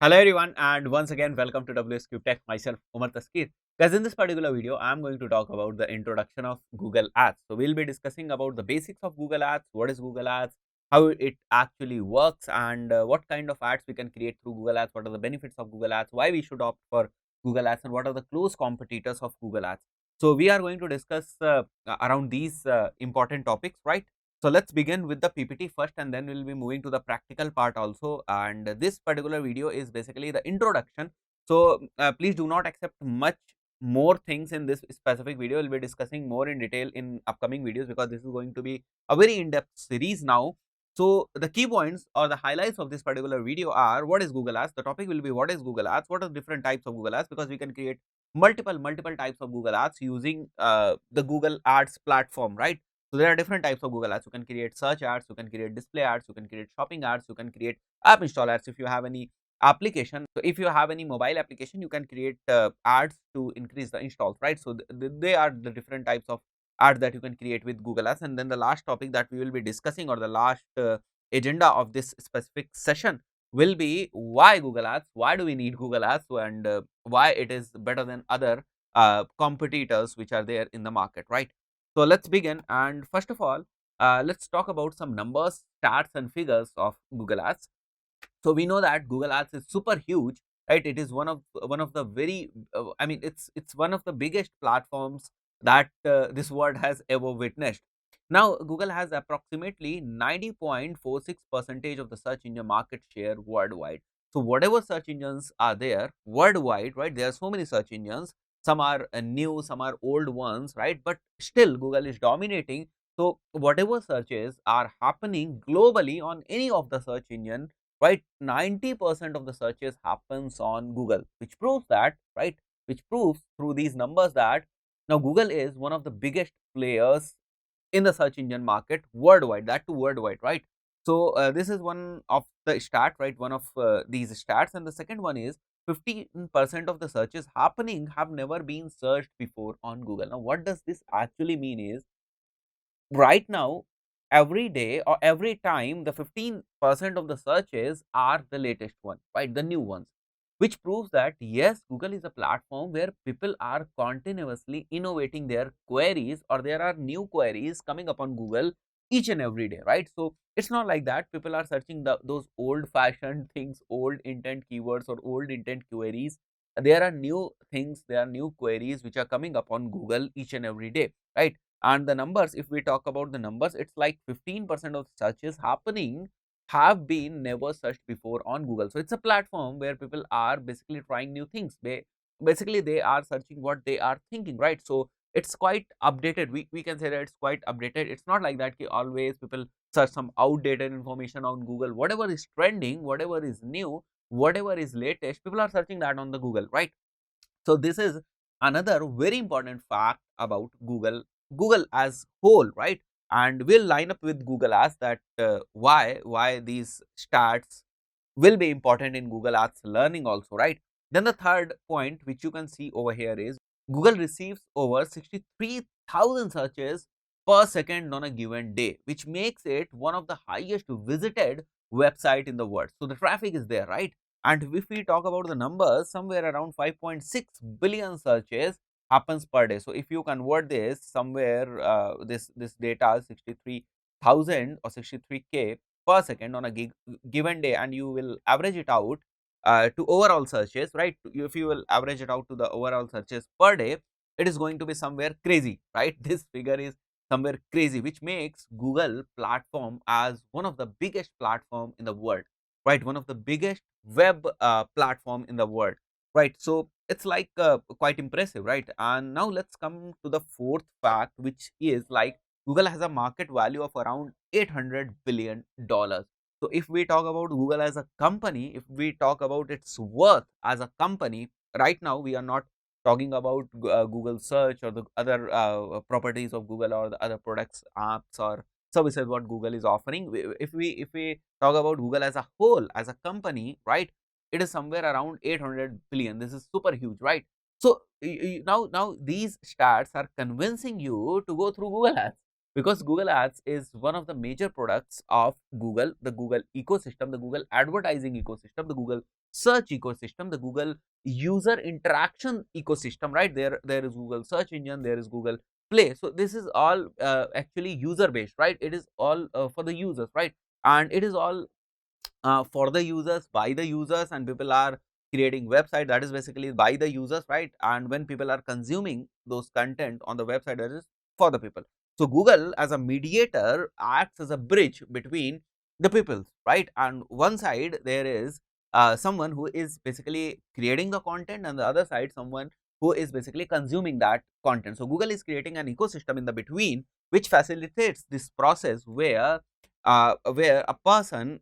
Hello everyone, and once again welcome to WsCube Tech. Myself Umar Taskir. Guys, in this particular video I am going to talk about the introduction of Google Ads. So we'll be discussing about the basics of Google Ads, what is Google Ads, how it actually works, and what kind of ads we can create through Google Ads, what are the benefits of Google Ads, why we should opt for Google Ads, and what are the close competitors of Google Ads. So we are going to discuss around these important topics, right? So let's begin with the PPT first, and then we'll be moving to the practical part also. And this particular video is basically the introduction. So please do not accept much more things in this specific video. We'll be discussing more in detail in upcoming videos because this is going to be a very in-depth series now. So the key points or the highlights of this particular video are: what is Google Ads? The topic will be what is Google Ads, what are the different types of Google Ads, because we can create multiple types of Google Ads using the Google Ads platform, right? So there are different types of Google Ads. You can create search ads, you can create display ads, you can create shopping ads, you can create app install ads if you have any application. So if you have any mobile application, you can create ads to increase the installs, right? So they are the different types of ads that you can create with Google Ads. And then the last topic that we will be discussing, or the last agenda of this specific session, will be why Google Ads, why do we need Google Ads, and why it is better than other competitors which are there in the market, right? So let's begin, and first of all, let's talk about some numbers, stats and figures of Google Ads. So we know that Google Ads is super huge, right? It is one of the very it's one of the biggest platforms that this world has ever witnessed. Now Google has approximately 90.46% of the search engine market share worldwide. So whatever search engines are there worldwide, right? There are so many search engines. Some are new, some are old ones, right? But still Google is dominating. So whatever searches are happening globally on any of the search engine, right, 90% of the searches happens on Google, which proves that, right, which proves through these numbers that now Google is one of the biggest players in the search engine market worldwide, that too worldwide, right? So this is one of the stat, right, one of these stats. And the second one is 15% of the searches happening have never been searched before on Google. Now what does this actually mean is, right now, every day or every time, the 15% of the searches are the latest one, right, the new ones, which proves that yes, Google is a platform where people are continuously innovating their queries, or there are new queries coming up on Google each and every day, right? So it's not like that people are searching those old fashioned things, old intent keywords or old intent queries. There are new things, there are new queries which are coming up on Google each and every day, right? And the numbers, if we talk about the numbers, it's like 15% of searches happening have been never searched before on Google. So it's a platform where people are basically trying new things. Basically they are searching what they are thinking, right? So it's quite updated. We can say that it's quite updated. It's not like that always people search some outdated information on Google. Whatever is trending, whatever is new, whatever is latest, people are searching that on the Google, right? So this is another very important fact about Google as whole, right? And we'll line up with Google Ads that why these stats will be important in Google Ads learning also, right? Then the third point which you can see over here is Google receives over 63,000 searches per second on a given day, which makes it one of the highest visited website in the world. So the traffic is there, right? And if we talk about the numbers, somewhere around 5.6 billion searches happens per day. So if you convert this somewhere, this data 63,000 or 63K per second on a given day, and you will average it out to overall searches, right? If you will average it out to the overall searches per day, it is going to be somewhere crazy, right? This figure is somewhere crazy, which makes Google platform as one of the biggest platform in the world, right? One of the biggest web platform in the world, right? So it's like quite impressive, right? And now let's come to the fourth fact, which is like Google has a market value of around $800 billion. So if we talk about Google as a company, if we talk about its worth as a company, right now we are not talking about Google search or the other properties of Google or the other products, apps or services what Google is offering. If we talk about Google as a whole, as a company, right, it is somewhere around 800 billion. This is super huge, right? So now these stats are convincing you to go through Google Ads. because Google Ads is one of the major products of Google, the Google ecosystem, the Google advertising ecosystem, the Google search ecosystem, the Google user interaction ecosystem, right? There is Google search engine, there is Google Play. So this is all actually user based, right? It is all for the users, right? And it is all for the users, by the users, and people are creating website that is basically by the users, right? And when people are consuming those content on the website, that is for the people. So Google as a mediator acts as a bridge between the people, right? And one side there is someone who is basically creating the content, and the other side someone who is basically consuming that content. So Google is creating an ecosystem in the between which facilitates this process where a person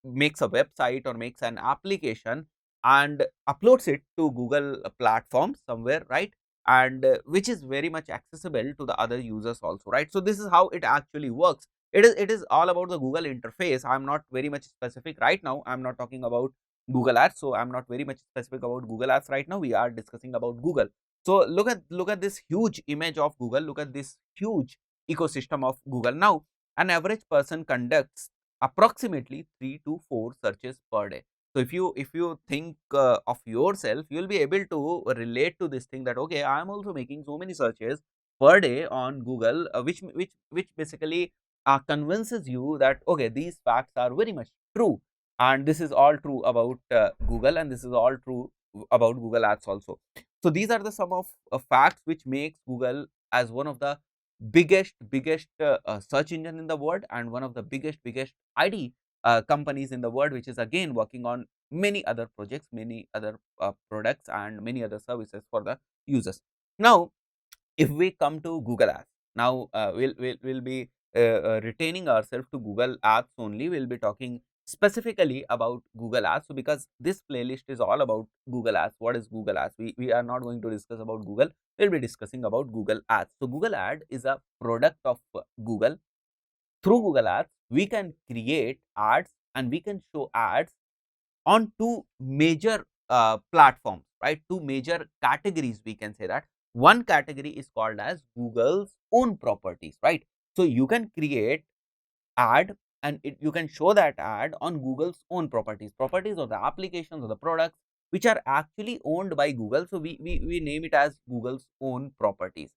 makes a website or makes an application and uploads it to Google platform somewhere, right? And which is very much accessible to the other users also, right? So this is how it actually works. It is all about the Google interface. I'm not very much specific right now. I'm not talking about Google Ads, so I'm not very much specific about Google Ads right now. We are discussing about Google. So look at this huge image of Google. Look at this huge ecosystem of Google. Now, an average person conducts approximately 3 to 4 searches per day. So if you think of yourself, you will be able to relate to this thing that okay, I am also making so many searches per day on Google, which basically convinces you that okay, these facts are very much true, and this is all true about Google, and this is all true about Google Ads also. So these are the some of facts which makes Google as one of the biggest search engine in the world, and one of the biggest ID companies in the world, which is again working on many other projects, many other products, and many other services for the users. Now, if we come to Google Ads, now we'll be retaining ourselves to Google Ads only. We'll be talking specifically about Google Ads. So because this playlist is all about Google Ads, what is Google Ads? We are not going to discuss about Google. We'll be discussing about Google Ads. So Google Ad is a product of Google. Through Google Ads, we can create ads and we can show ads on two major platforms, right? Two major categories, we can say that. One category is called as Google's own properties, right? So you can create ad, and you can show that ad on Google's own properties of the applications or the products which are actually owned by Google. So we name it as Google's own properties.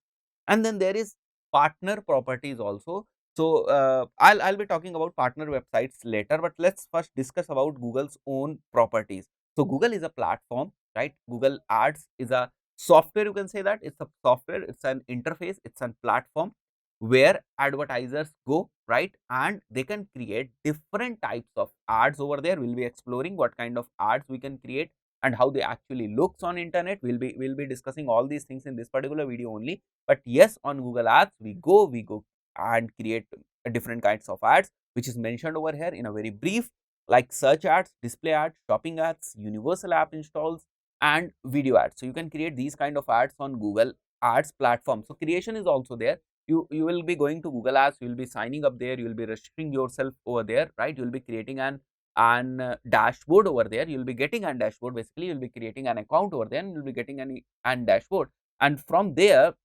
And then there is partner properties also. So I'll be talking about partner websites later, but let's first discuss about Google's own properties. So Google is a platform, right? Google Ads is a software, you can say that it's a software, it's an interface, it's a platform where advertisers go, right? And they can create different types of ads over there. We'll be exploring what kind of ads we can create and how they actually looks on internet. We'll be discussing all these things in this particular video only. But yes, on Google Ads we go and create different kinds of ads, which is mentioned over here in a very brief, like search ads, display ads, shopping ads, universal app installs, and video ads. So you can create these kind of ads on Google Ads platform. So creation is also there. You will be going to Google Ads, you will be signing up there, you will be registering yourself over there, right? You will be creating an dashboard over there. You will be getting an dashboard. Basically, you will be creating an account over there, and you will be getting an dashboard. And from there,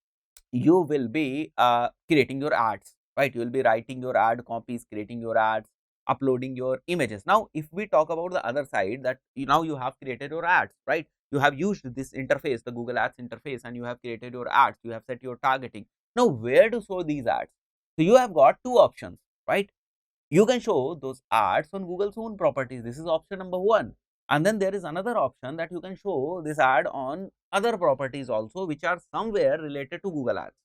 you will be creating your ads, right? You will be writing your ad copies, creating your ads, uploading your images. Now, if we talk about the other side, that now you have created your ads, right? You have used this interface, the Google Ads interface, and you have created your ads. You have set your targeting. Now, where to show these ads? So you have got two options, right? You can show those ads on Google's own properties. This is option number one. And then there is another option that you can show this ad on other properties also, which are somewhere related to Google Ads,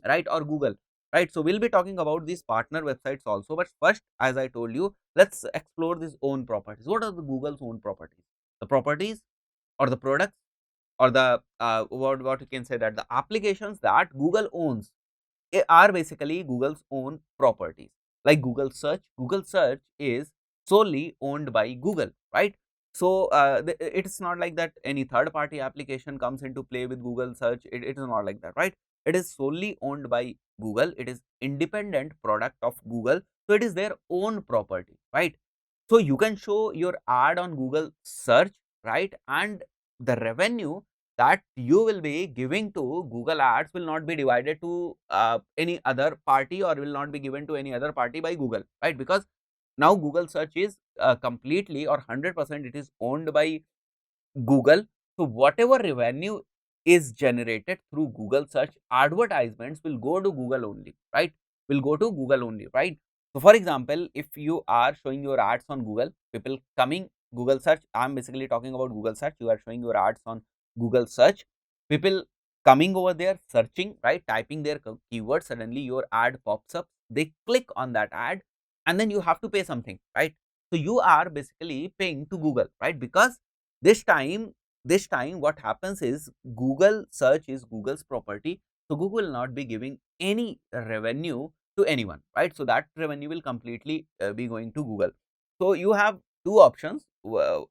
right? Or Google, right? So we'll be talking about these partner websites also. But first, as I told you, let's explore these own properties. What are the Google's own properties? The properties or the products or the what you can say that the applications that Google owns are basically Google's own properties. Like Google Search. Google Search is solely owned by Google, right? So it's not like that any third party application comes into play with Google Search. It is not like that, right? It is solely owned by Google. It is independent product of Google. So it is their own property, right? So you can show your ad on Google Search, right? And the revenue that you will be giving to Google Ads will not be divided to any other party, or will not be given to any other party by Google, right? Because now Google search is completely or 100% it is owned by Google. So whatever revenue is generated through Google search, advertisements will go to Google only, right? Will go to Google only, right? So for example, if you are showing your ads on Google, people coming Google search, I'm basically talking about Google search. You are showing your ads on Google search, people coming over there searching, right? Typing their keywords, suddenly your ad pops up. They click on that ad, and then you have to pay something, right? So you are basically paying to Google, right? Because this time, what happens is Google search is Google's property. So Google will not be giving any revenue to anyone, right? So that revenue will completely be going to Google. So you have two options.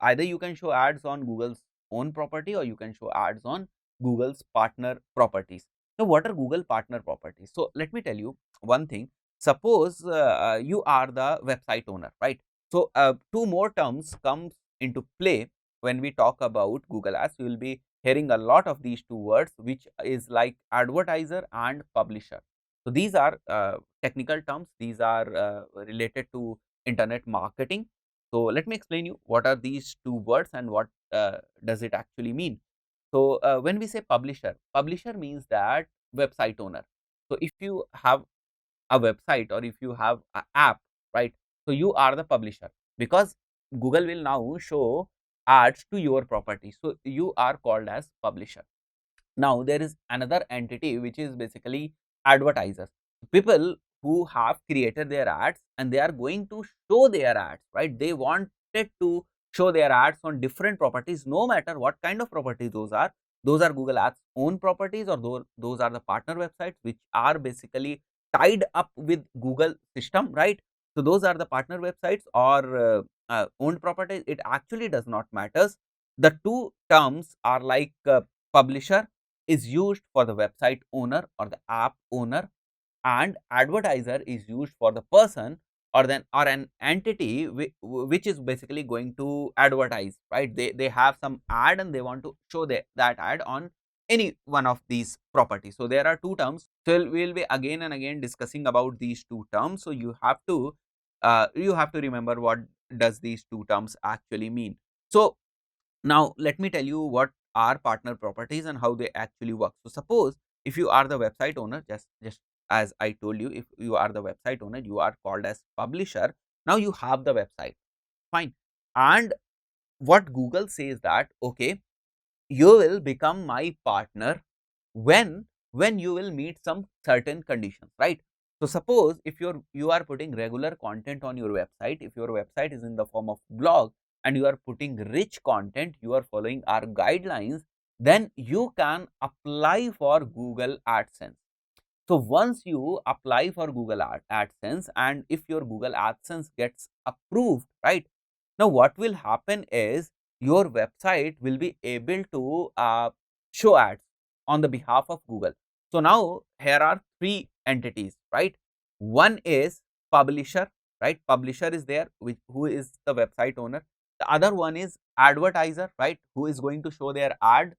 Either you can show ads on Google's own property, or you can show ads on Google's partner properties. Now, what are Google partner properties? So let me tell you one thing. Suppose you are the website owner, right? So two more terms comes into play when we talk about Google Ads. You will be hearing a lot of these two words, which is like advertiser and publisher. So these are technical terms. These are related to internet marketing. So let me explain you what are these two words and what does it actually mean. So when we say publisher, publisher means that website owner. So if you have a website, or if you have an app, right? So you are the publisher, because Google will now show ads to your property. So you are called as publisher. Now there is another entity which is basically advertisers. People who have created their ads and they are going to show their ads, right? They wanted to show their ads on different properties, no matter what kind of properties those are. Those are Google Ads own properties, or those are the partner websites which are basically tied up with Google system, right? So those are the partner websites or owned properties. It actually does not matter. The two terms are like publisher is used for the website owner or the app owner, and advertiser is used for the person or an entity which is basically going to advertise, right? They have some ad and they want to show that ad on any one of these properties. So there are two terms. So we will be again and again discussing about these two terms. So you have to remember what does these two terms actually mean. So now let me tell you what are partner properties and how they actually work. So suppose if you are the website owner, just as I told you, if you are the website owner, you are called as publisher. Now you have the website, fine. And what Google says that, okay, you will become my partner when you will meet some certain conditions, right? So suppose if you are putting regular content on your website, if your website is in the form of blog and you are putting rich content, you are following our guidelines, then you can apply for Google AdSense. So once you apply for Google AdSense, and if your Google AdSense gets approved, right? Now what will happen is your website will be able to show ads on the behalf of Google. So now here are three entities, right? One is publisher, right? Publisher is there, who is the website owner. The other one is advertiser, right? Who is going to show their ad,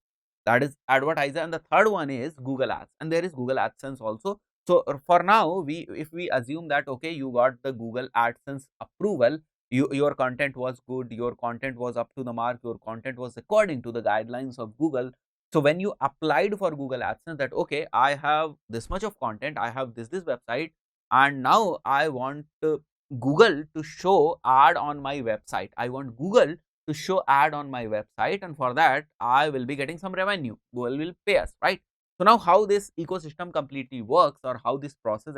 that is advertiser. And the third one is Google Ads, and there is Google AdSense also. So for now, if we assume that, okay, you got the Google AdSense approval, your content was good, your content was up to the mark, your content was according to the guidelines of Google. So when you applied for Google AdSense, that okay, I have this much of content, I have this website, and now I want Google to show ad on my website. I want Google to show ad on my website, and for that I will be getting some revenue. Google will pay us, right? So now how this ecosystem completely works, or how this process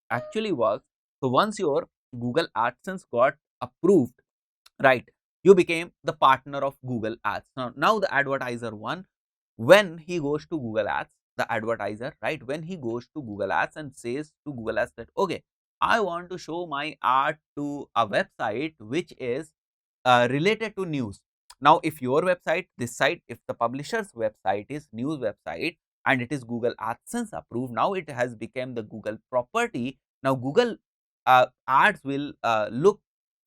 actually works. So once your Google AdSense got approved, right, you became the partner of Google Ads. Now the advertiser one, when he goes to Google Ads, the advertiser, right, when he goes to Google Ads and says to Google Ads that, okay, I want to show my ad to a website which is related to news. Now, if your website, this site, if the publisher's website is news website and it is Google AdSense approved, now it has become the Google property. Now, Google ads will look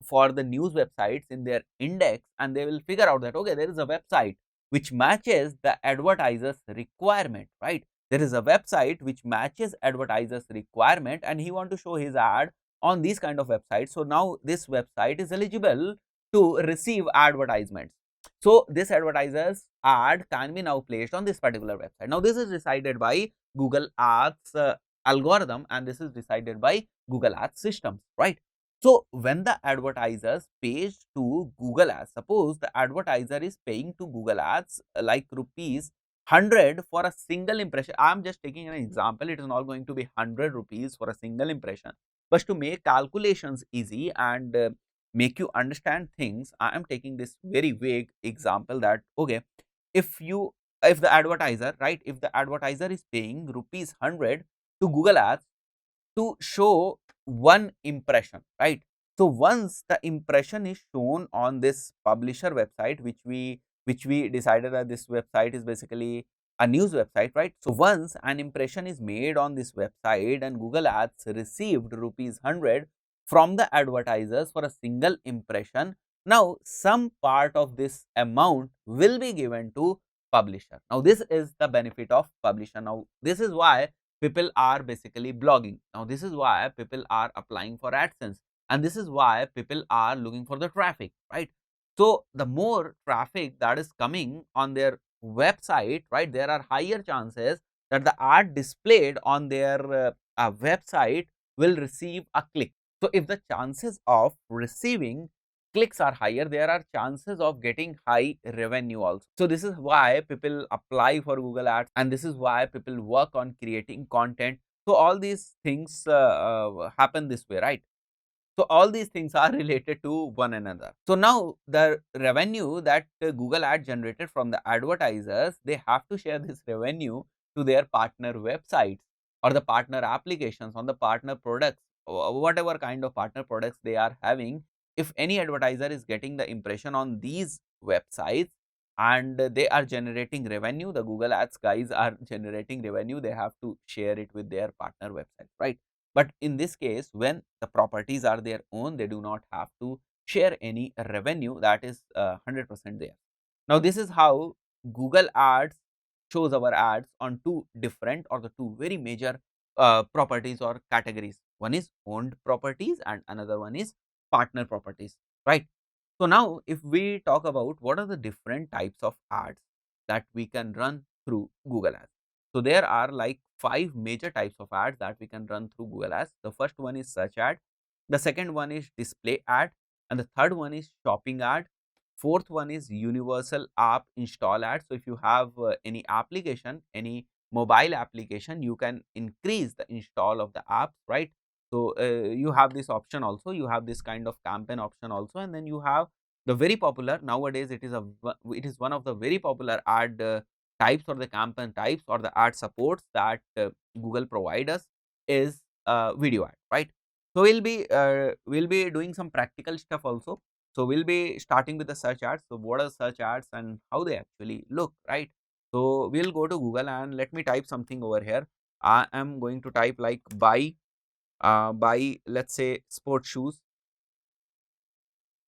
for the news websites in their index, and they will figure out that, okay, there is a website which matches the advertiser's requirement, right? There is a website which matches advertiser's requirement and he want to show his ad on these kind of websites. So now this website is eligible to receive advertisements. So this advertiser's ad can be now placed on this particular website. Now this is decided by Google Ads algorithm and this is decided by Google Ads systems, right? So when the advertisers pays to Google Ads, suppose the advertiser is paying to Google Ads like rupees 100 for a single impression. I am just taking an example. It is not going to be 100 rupees for a single impression. But to make calculations easy and make you understand things, I am taking this very vague example that, okay, if the advertiser, right, if the advertiser is paying rupees 100 to Google Ads to show one impression, right? So once the impression is shown on this publisher website, which we decided that this website is basically a news website, right? So once an impression is made on this website and Google Ads received rupees 100 from the advertisers for a single impression, now some part of this amount will be given to publisher. Now this is the benefit of publisher. Now this is why people are basically blogging. Now this is why people are applying for AdSense and this is why people are looking for the traffic, right? So the more traffic that is coming on their website, right, there are higher chances that the ad displayed on their website will receive a click. So if the chances of receiving clicks are higher, there are chances of getting high revenue also. So this is why people apply for Google Ads and this is why people work on creating content. So all these things happen this way, right? So all these things are related to one another. So now the revenue that Google Ad generated from the advertisers, they have to share this revenue to their partner websites or the partner applications on the partner products, whatever kind of partner products they are having. If any advertiser is getting the impression on these websites and they are generating revenue, the Google Ads guys are generating revenue, they have to share it with their partner website, right? But in this case, when the properties are their own, they do not have to share any revenue, that is 100% there. Now this is how Google Ads shows our ads on two different or the two very major properties or categories. One is owned properties and another one is partner properties, right? So now if we talk about what are the different types of ads that we can run through Google Ads. So there are like 5 major types of ads that we can run through Google Ads. The first one is search ad, the second one is display ad, and the third one is shopping ad. Fourth one is universal app install ad. So if you have any application, any mobile application, you can increase the install of the app, right? So you have this option also, you have this kind of campaign option also, and then you have the very popular nowadays, it is one of the very popular ad types or the campaign types or the ad supports that Google provide us is video ad, right? So we'll be doing some practical stuff also. So we'll be starting with the search ads. So what are search ads and how they actually look, right? So we'll go to Google and let me type something over here. I am going to type like buy, let's say sports shoes,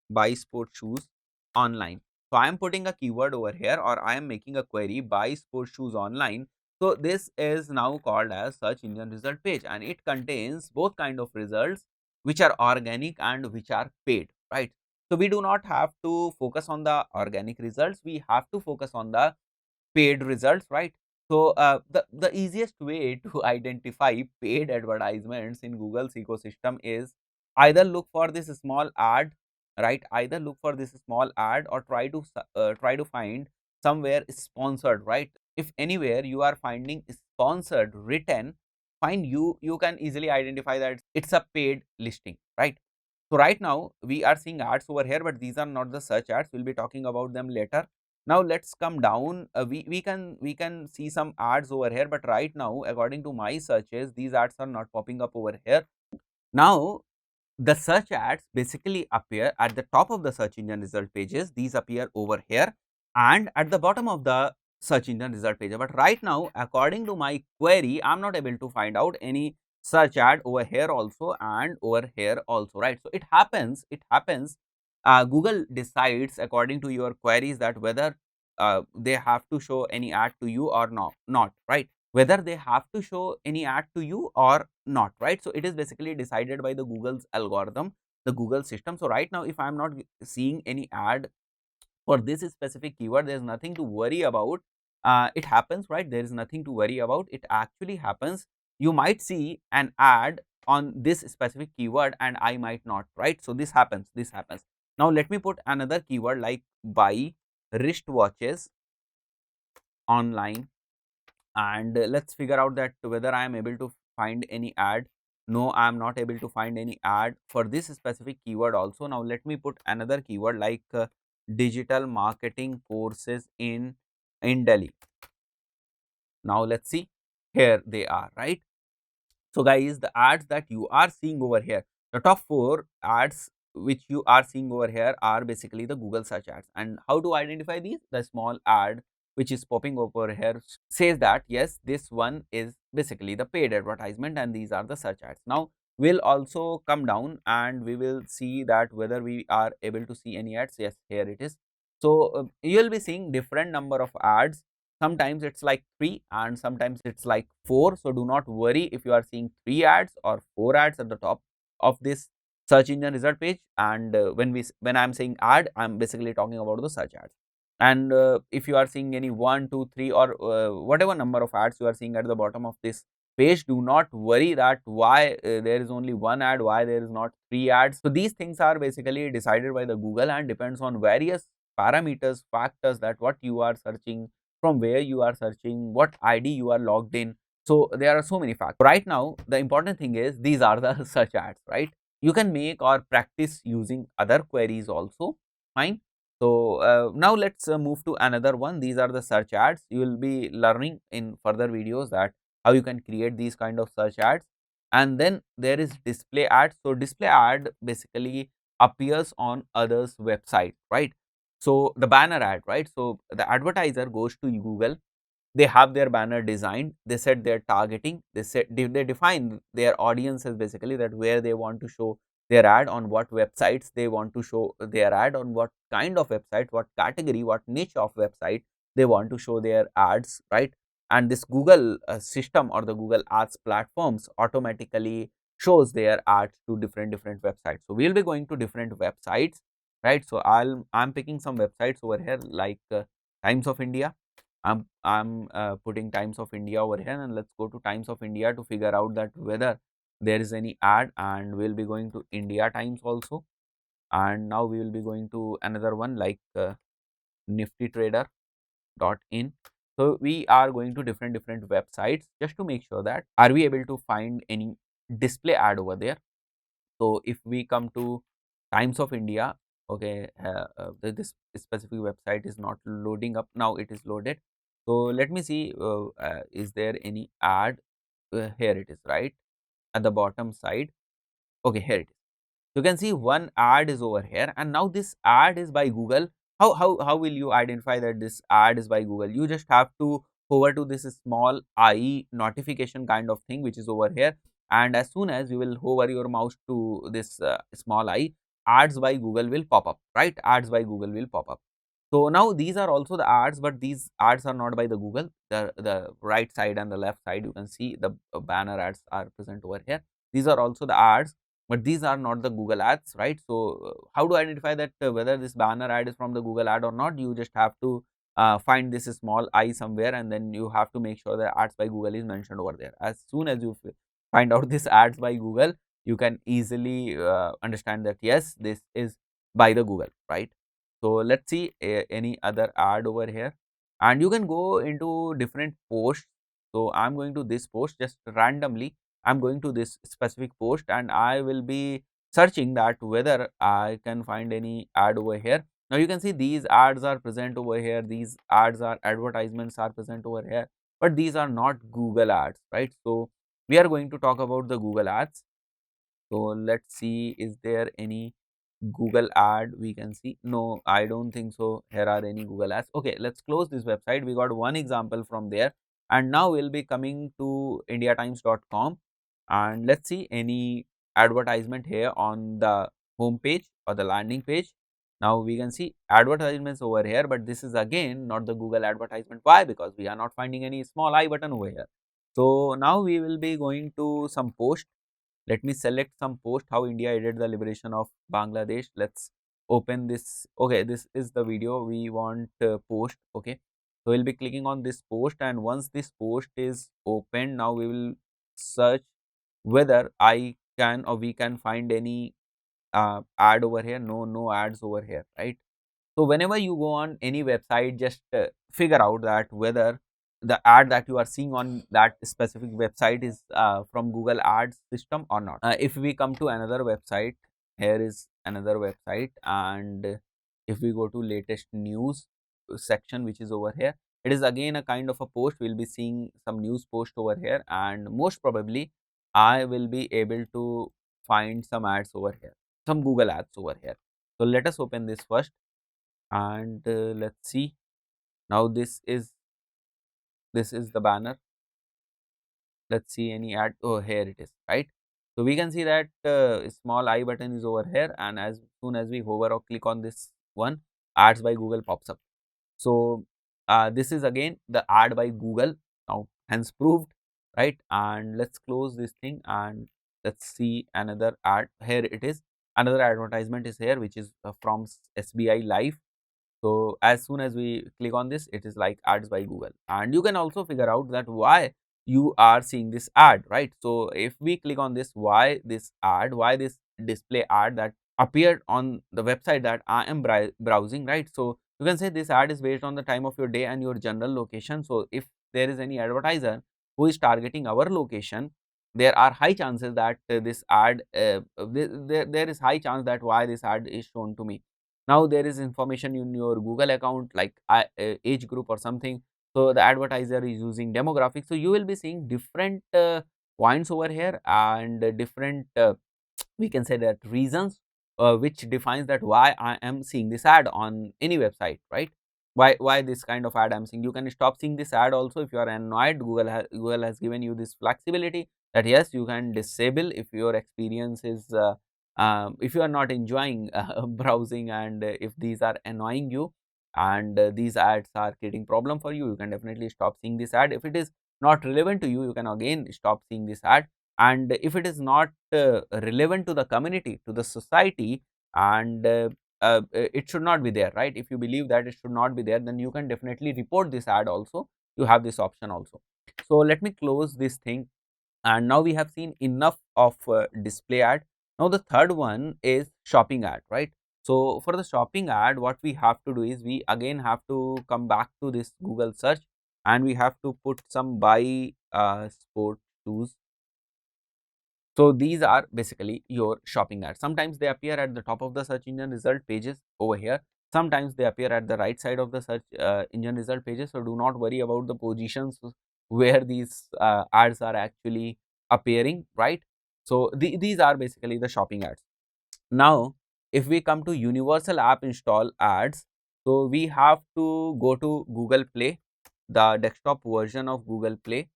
buy sports shoes online. So I am putting a keyword over here or I am making a query, buy sports shoes online. So this is now called as search engine result page and it contains both kind of results which are organic and which are paid, right? So we do not have to focus on the organic results, we have to focus on the paid results, right? So the easiest way to identify paid advertisements in Google's ecosystem is either look for this small ad, right? Either look for this small ad or try to find somewhere sponsored, right? If anywhere you are finding sponsored written, fine, you can easily identify that it's a paid listing, right? So right now we are seeing ads over here, but these are not the search ads. We'll be talking about them later. Now let's come down. We can see some ads over here, but right now, according to my searches, these ads are not popping up over here. Now the search ads basically appear at the top of the search engine result pages. These appear over here and at the bottom of the search engine result page. But right now, according to my query, I'm not able to find out any search ad over here also and over here also, right? So it happens, Google decides according to your queries that whether they have to show any ad to you or not, right? Whether they have to show any ad to you or not, right? So it is basically decided by the Google's algorithm, the Google system. So right now, if I'm not seeing any ad for this specific keyword, there is nothing to worry about. It happens, right? There is nothing to worry about. It actually happens. You might see an ad on this specific keyword and I might not, right? So this happens, this happens. Now let me put another keyword like buy wristwatches online, and let's figure out that whether I am able to find any ad. No, I am not able to find any ad for this specific keyword also. Now let me put another keyword like digital marketing courses in Delhi. Now let's see, here they are, right? So guys, the ads that you are seeing over here, the top 4 ads which you are seeing over here are basically the Google search ads. And how to identify these? The small ad which is popping over here says that yes, this one is basically the paid advertisement and these are the search ads. Now we'll also come down and we will see that whether we are able to see any ads. Yes, here it is. So you'll be seeing different number of ads. Sometimes it's like 3 and sometimes it's like 4. So do not worry if you are seeing 3 ads or 4 ads at the top of this search engine result page. And when I'm saying ad, I'm basically talking about the search ads. And if you are seeing any 1, 2, 3 or whatever number of ads you are seeing at the bottom of this page, do not worry that why there is only 1 ad, why there is not 3 ads. So these things are basically decided by the Google and depends on various parameters, factors, that what you are searching, from where you are searching, what ID you are logged in. So there are so many factors. Right now, the important thing is these are the search ads, right? You can make or practice using other queries also, fine. So now let's move to another one. These are the search ads. You will be learning in further videos that how you can create these kind of search ads. And then there is display ad. So display ad basically appears on others website, right? So the banner ad, right? So the advertiser goes to Google, they have their banner designed, they set their targeting, they define their audiences basically, that where they want to show their ad, on what websites they want to show their ad, on what kind of website, what category, what niche of website they want to show their ads, right? And this Google system or the Google Ads platforms automatically shows their ads to different websites. So we'll be going to different websites, right? So I'm picking some websites over here like Times of India. I'm putting Times of India over here, and let's go to Times of India to figure out that whether there is any ad. And we'll be going to India Times also. And now we will be going to another one like niftytrader.in. So we are going to different websites just to make sure that are we able to find any display ad over there. So if we come to Times of India, okay, this specific website is not loading up. Now it is loaded. So let me see, is there any ad? Here it is, right at the bottom side. Okay, here it is. You can see one ad is over here, and now this ad is by Google. How will you identify that this ad is by Google? You just have to hover to this small I notification kind of thing which is over here, and as soon as you will hover your mouse to this small I, ads by Google will pop up, right? Ads by Google will pop up. So now these are also the ads, but these ads are not by the Google. The right side and the left side, you can see the banner ads are present over here. These are also the ads, but these are not the Google ads, right? So how to identify that whether this banner ad is from the Google ad or not? You just have to find this small I somewhere, and then you have to make sure that ads by Google is mentioned over there. As soon as you find out this ads by Google, you can easily understand that yes, this is by the Google, right? So let's see any other ad over here, and you can go into different posts. So I'm going to this post just randomly. I'm going to this specific post and I will be searching that whether I can find any ad over here. Now you can see these ads are present over here, these ads are advertisements are present over here, but these are not Google ads, right? So we are going to talk about the Google ads. So let's see, is there any Google ad we can see? No, I don't think so. Here are any Google ads. Okay, let's close this website. We got one example from there, and now we'll be coming to indiatimes.com, and let's see any advertisement here on the home page or the landing page. Now we can see advertisements over here, but this is again not the Google advertisement. Why? Because we are not finding any small I button over here. So now we will be going to some post. Let me select some post, how India aided the liberation of Bangladesh. Let's open this. Okay, this is the video we want post. Okay, so we'll be clicking on this post, and once this post is open, now we will search whether I can or we can find any ad over here. No ads over here, right? So whenever you go on any website, just figure out that whether the ad that you are seeing on that specific website is from Google Ads system or not. If we come to another website, here is another website, and if we go to latest news section, which is over here, it is again a kind of a post. We'll be seeing some news post over here, and most probably I will be able to find some ads over here, some Google ads over here. So let us open this first, and let's see. Now this is the banner. Let's see any ad. Oh, here it is, right? So we can see that small I button is over here, and as soon as we hover or click on this one, ads by Google pops up. So this is again the ad by Google, now hence proved, right? And let's close this thing, and let's see another ad. Here it is, another advertisement is here, which is from SBI Life. So as soon as we click on this, it is like ads by Google, and you can also figure out that why you are seeing this ad, right? So if we click on this, why this ad, why this display ad that appeared on the website that I am browsing, right? So you can say this ad is based on the time of your day and your general location. So if there is any advertiser who is targeting our location, there are high chances that this ad there is high chance that why this ad is shown to me. Now there is information in your Google account like age group or something. So the advertiser is using demographics. So you will be seeing different points over here, and different we can say that reasons which defines that why I am seeing this ad on any website, right? Why this kind of ad I'm seeing. You can stop seeing this ad also if you are annoyed. Google has given you this flexibility that yes, you can disable if your experience is if you are not enjoying browsing, and if these are annoying you, and these ads are creating problem for you, you can definitely stop seeing this ad. If it is not relevant to you, you can again stop seeing this ad. And if it is not relevant to the community, to the society, and it should not be there, right? If you believe that it should not be there, then you can definitely report this ad also. You have this option also. So let me close this thing, and now we have seen enough of display ad. Now the third one is shopping ad, right? So for the shopping ad, what we have to do is we again have to come back to this Google search, and we have to put some buy sport shoes. So these are basically your shopping ads. Sometimes they appear at the top of the search engine result pages over here. Sometimes they appear at the right side of the search engine result pages. So do not worry about the positions where these ads are actually appearing, right? So these are basically the shopping ads. Now, if we come to universal app install ads, so we have to go to Google Play, the desktop version of Google Play.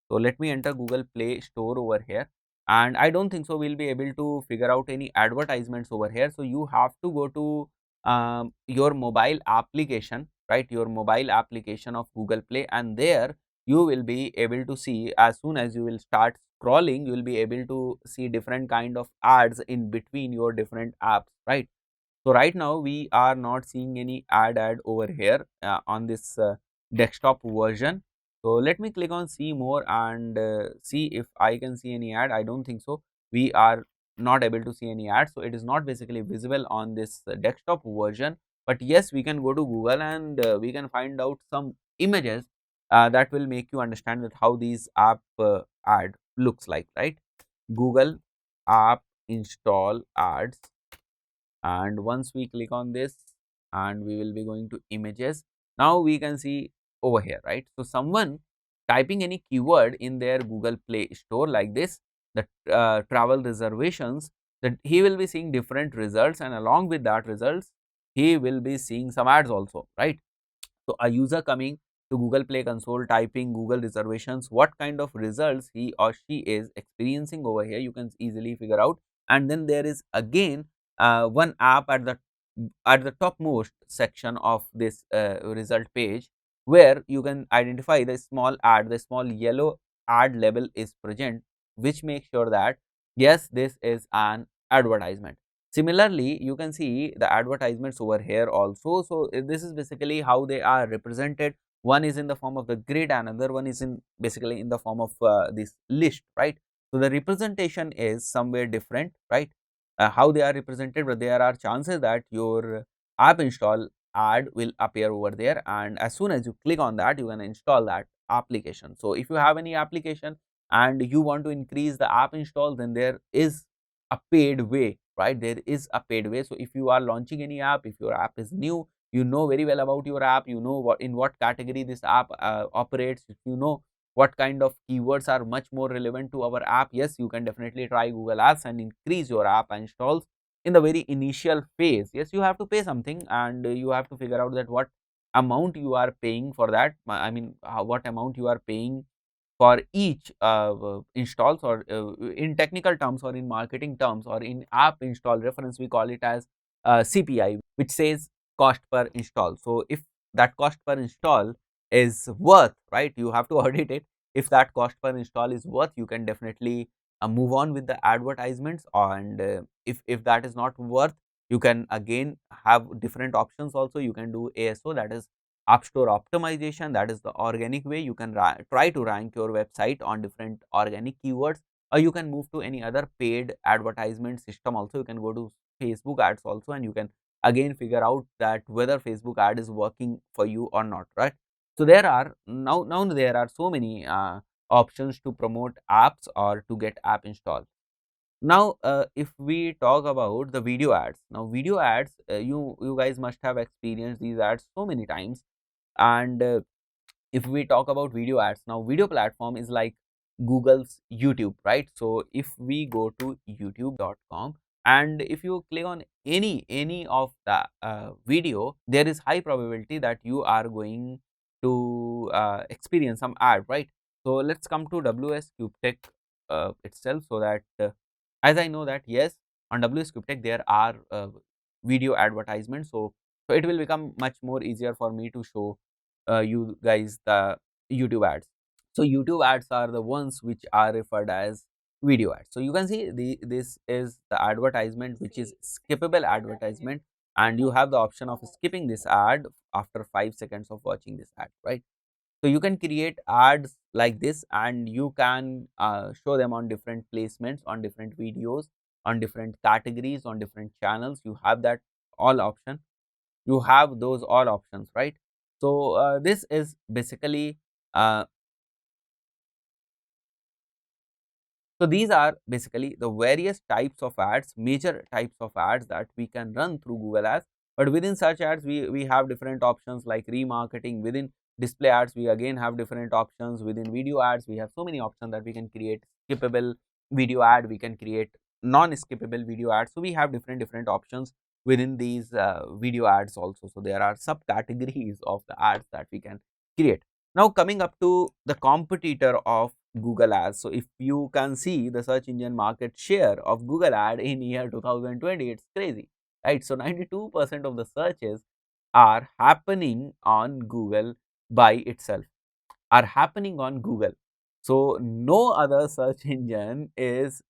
So let me enter Google Play Store over here, and I don't think so we'll be able to figure out any advertisements over here. So you have to go to your mobile application, right? Your mobile application of Google Play, and there you will be able to see, as soon as you will start scrolling, you will be able to see different kind of ads in between your different apps, right? So right now we are not seeing any ad over here on this desktop version. So let me click on see more, and see if I can see any ad. I don't think so. We are not able to see any ad. So it is not basically visible on this desktop version. But yes, we can go to Google, and we can find out some images that will make you understand that how these app ad looks like, right? Google app install ads, and once we click on this, and we will be going to images. Now we can see over here, right? So someone typing any keyword in their Google Play Store like this, the travel reservations, that he will be seeing different results, and along with that results he will be seeing some ads also, right? So a user coming to Google Play console, typing Google reservations, what kind of results he or she is experiencing over here, you can easily figure out. And then there is again one app at the at the topmost section of this result page, where you can identify the small ad, the small yellow ad label is present, which makes sure that yes, this is an advertisement. Similarly, you can see the advertisements over here also. So, this is basically how they are represented. One is in the form of the grid, another one is in basically in the form of this list, right. So, the representation is somewhere different, right. How they are represented, but there are chances that your app install ad will appear over there, and as soon as you click on that, you can install that application. So, if you have any application and you want to increase the app install, then there is a paid way, right. There is a paid way. So, if you are launching any app, if your app is new, you know very well about your app, you know what in what category this app operates, if you know what kind of keywords are much more relevant to our app, yes, you can definitely try Google Ads and increase your app installs in the very initial phase. Yes, you have to pay something, and you have to figure out that what amount you are paying for that. I mean, what amount you are paying for each installs, or in technical terms or in marketing terms or in app install reference, we call it as CPI, which says cost per install. So, if that cost per install is worth, right, you have to audit it. If that cost per install is worth, you can definitely move on with the advertisements, and if that is not worth, you can again have different options also. You can do ASO, that is App Store optimization, that is the organic way. You can try to rank your website on different organic keywords, or you can move to any other paid advertisement system also. You can go to Facebook ads also, and you can again figure out that whether Facebook ad is working for you or not, right. So, there are now there are so many options to promote apps or to get app installed. Now, if we talk about the video ads, now video ads, you guys must have experienced these ads so many times. And if we talk about video ads, now video platform is like Google's YouTube, right. So, if we go to youtube.com, and if you click on any of the video, there is high probability that you are going to experience some ad, right. So, let's come to WsCube Tech itself, so that as I know that yes, on WsCube Tech there are video advertisements. So, it will become much more easier for me to show you guys the YouTube ads. So, YouTube ads are the ones which are referred as video ads. So, you can see this is the advertisement, which is skippable advertisement, and you have the option of skipping this ad after 5 seconds of watching this ad, right. So, you can create ads like this, and you can show them on different placements, on different videos, on different categories, on different channels. You have that all option, you have those all options, right. So, this is basically uh, so these are basically the various types of ads, major types of ads that we can run through Google Ads. But within such ads, we have different options like remarketing. Within display ads, we again have different options. Within video ads, we have so many options that we can create skippable video ad, we can create non-skippable video ads. So, we have different options within these video ads also. So, there are subcategories of the ads that we can create. Now, coming up to the competitor of Google Ads. So, if you can see the search engine market share of Google Ad in year 2020, it's crazy, right. So, 92% of the searches are happening on Google by itself, are happening on Google. So, no other search engine is,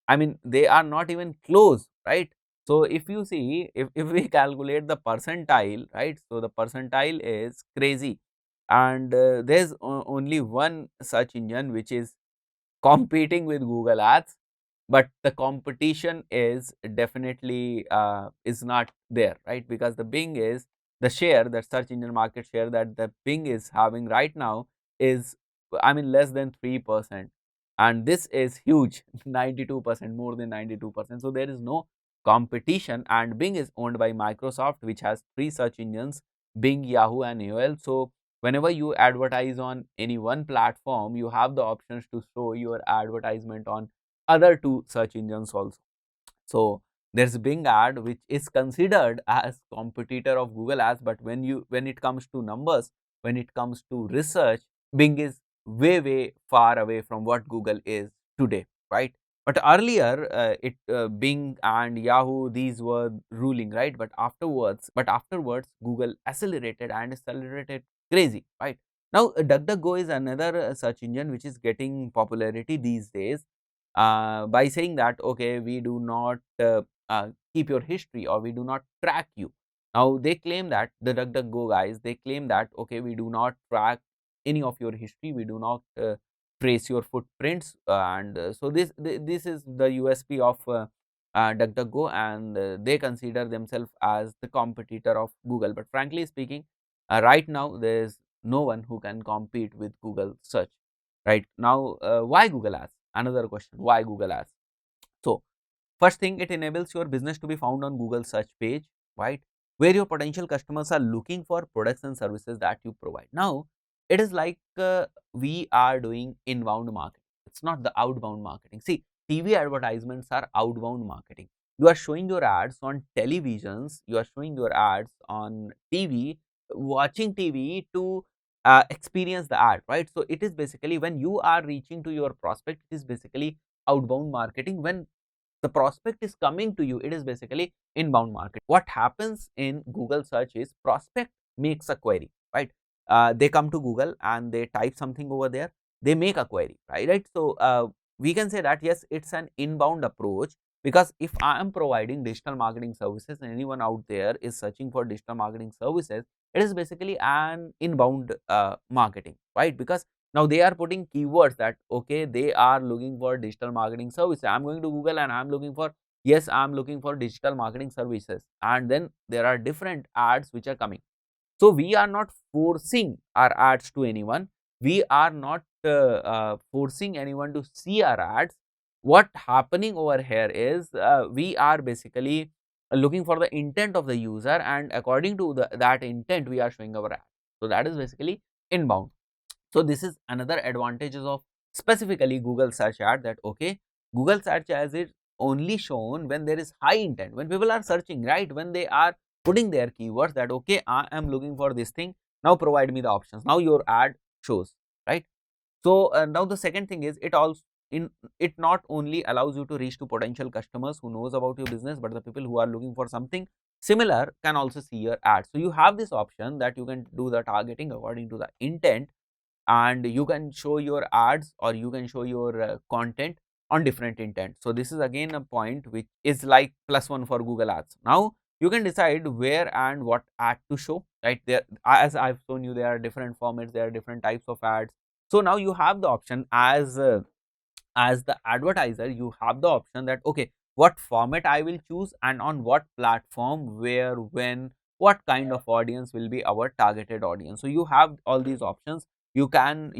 I mean, they are not even close, right. So, if you see, if we calculate the percentile, right, so the percentile is crazy, and there's only one search engine which is competing with Google Ads, but the competition is definitely is not there, right, because the Bing is the share, that search engine market share that the Bing is having right now is, I mean, less than 3%, and this is huge 92%, more than 92%. So, there is no competition, and Bing is owned by Microsoft, which has 3 search engines, Bing, Yahoo and AOL. So, whenever you advertise on any one platform, you have the options to show your advertisement on other 2 search engines also. So, there's Bing ad, which is considered as competitor of Google Ads, but when it comes to numbers, when it comes to research, Bing is way far away from what Google is today, right. But earlier, Bing and Yahoo, these were ruling, right? But afterwards, Google accelerated crazy, right? Now, DuckDuckGo is another search engine which is getting popularity these days by saying that, okay, we do not keep your history, or we do not track you. Now, they claim that, the DuckDuckGo guys, they claim that, okay, we do not track any of your history, we do not trace your footprints, and so this is the USP of DuckDuckGo, and they consider themselves as the competitor of Google. But frankly speaking, right now there is no one who can compete with Google search. Right now, why Google Ads? Another question: why Google Ads? So, first thing, it enables your business to be found on Google search page, right? Where your potential customers are looking for products and services that you provide. Now, it is like we are doing inbound marketing. It's not the outbound marketing. See, TV advertisements are outbound marketing. You are showing your ads on televisions, you are showing your ads on TV, watching TV to experience the ad, right? So, it is basically when you are reaching to your prospect, it is basically outbound marketing. When the prospect is coming to you, it is basically inbound market. What happens in Google search is, prospect makes a query, right? They come to Google and they type something over there, they make a query, right? So we can say that yes, it's an inbound approach, because if I am providing digital marketing services and anyone out there is searching for digital marketing services, it is basically an inbound marketing, right? Because now they are putting keywords that, okay, they are looking for digital marketing services. I'm going to Google and I'm looking for, yes, I'm looking for digital marketing services, and then there are different ads which are coming. So we are not forcing our ads to anyone. We are not forcing anyone to see our ads. What happening over here is, we are basically looking for the intent of the user, and according to that intent, we are showing our ad. So that is basically inbound. So this is another advantages of specifically Google search ad, that okay, Google search as is only shown when there is high intent, when people are searching, right? When they are putting their keywords that, okay, I am looking for this thing, now provide me the options. Now your ad shows, right? So now the second thing is, it not only allows you to reach to potential customers who knows about your business, but the people who are looking for something similar can also see your ad. So you have this option that you can do the targeting according to the intent, and you can show your ads, or you can show your content on different intent. So this is again a point which is like +1 for Google Ads. Now you can decide where and what ad to show, right? There, as I've shown you, there are different formats, there are different types of ads. So now you have the option as the advertiser, you have the option that, okay, what format I will choose, and on what platform, where, when, what kind of audience will be our targeted audience. So you have all these options. You can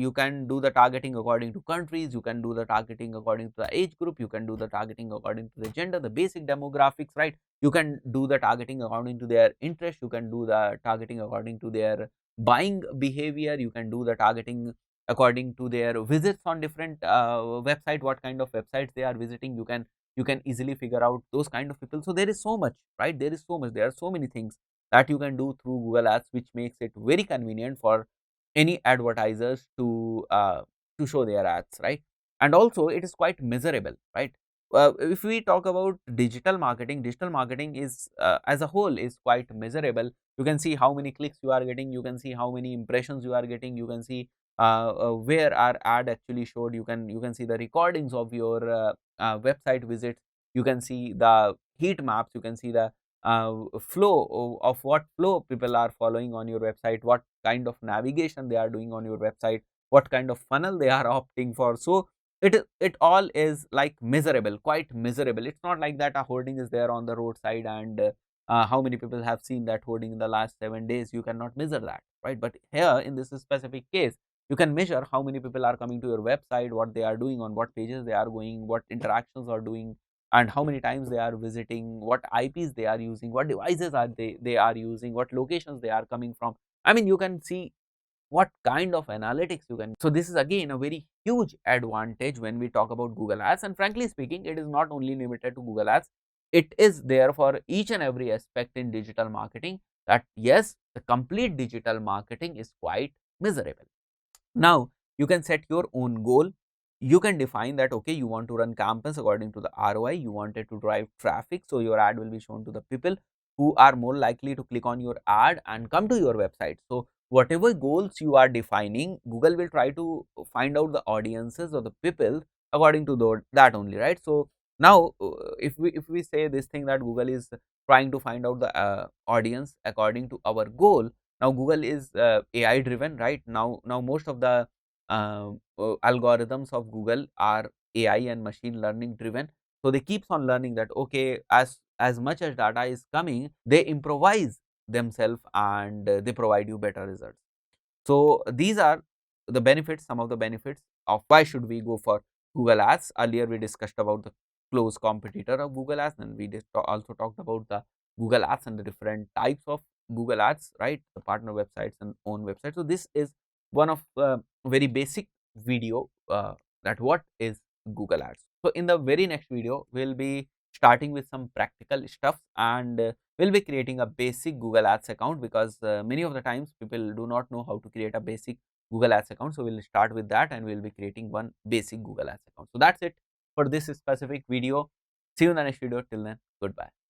do the targeting according to countries, you can do the targeting according to the age group, you can do the targeting according to the gender, the basic demographics, right? You can do the targeting according to their interest, you can do the targeting according to their buying behavior, you can do the targeting according to their visits on different website, what kind of websites they are visiting. You can easily figure out those kind of people. So there is so much, right? There is so much, there are so many things that you can do through Google Ads, which makes it very convenient for any advertisers to show their ads, right? And also it is quite measurable, right? If we talk about digital marketing is as a whole is quite measurable. You can see how many clicks you are getting, you can see how many impressions you are getting, you can see where our ad actually showed, you can see the recordings of your website visits, you can see the heat maps, you can see the flow of what flow people are following on your website, what kind of navigation they are doing on your website, what kind of funnel they are opting for. So it all is like measurable, quite measurable. It's not like that a hoarding is there on the roadside and how many people have seen that hoarding in the last 7 days. You cannot measure that, right? But here in this specific case, you can measure how many people are coming to your website, what they are doing, on what pages they are going, what interactions are doing, and how many times they are visiting, what IPs they are using, what devices are they are using, what locations they are coming from. I mean, you can see what kind of analytics you can. So this is again a very huge advantage when we talk about Google Ads. And frankly speaking, it is not only limited to Google Ads, it is there for each and every aspect in digital marketing, that yes, the complete digital marketing is quite miserable. Now you can set your own goal, you can define that, okay, you want to run campaigns according to the ROI, you wanted to drive traffic, so your ad will be shown to the people who are more likely to click on your ad and come to your website. So whatever goals you are defining, Google will try to find out the audiences or the people according to that only, right? So now if we say this thing that Google is trying to find out the audience according to our goal. Now Google is AI driven, right? Now most of the algorithms of Google are AI and machine learning driven. So they keeps on learning that, okay, as much as data is coming, they improvise themselves and they provide you better results. So these are the benefits, some of the benefits of why should we go for Google Ads. Earlier we discussed about the close competitor of Google Ads, and we also talked about the Google Ads and the different types of Google Ads, right? The partner websites and own websites. So this is one of very basic video that what is Google Ads. So in the very next video, we'll be starting with some practical stuff, and we'll be creating a basic Google Ads account, because many of the times people do not know how to create a basic Google Ads account. So we'll start with that, and we'll be creating one basic Google Ads account. So that's it for this specific video. See you in the next video. Till then, goodbye.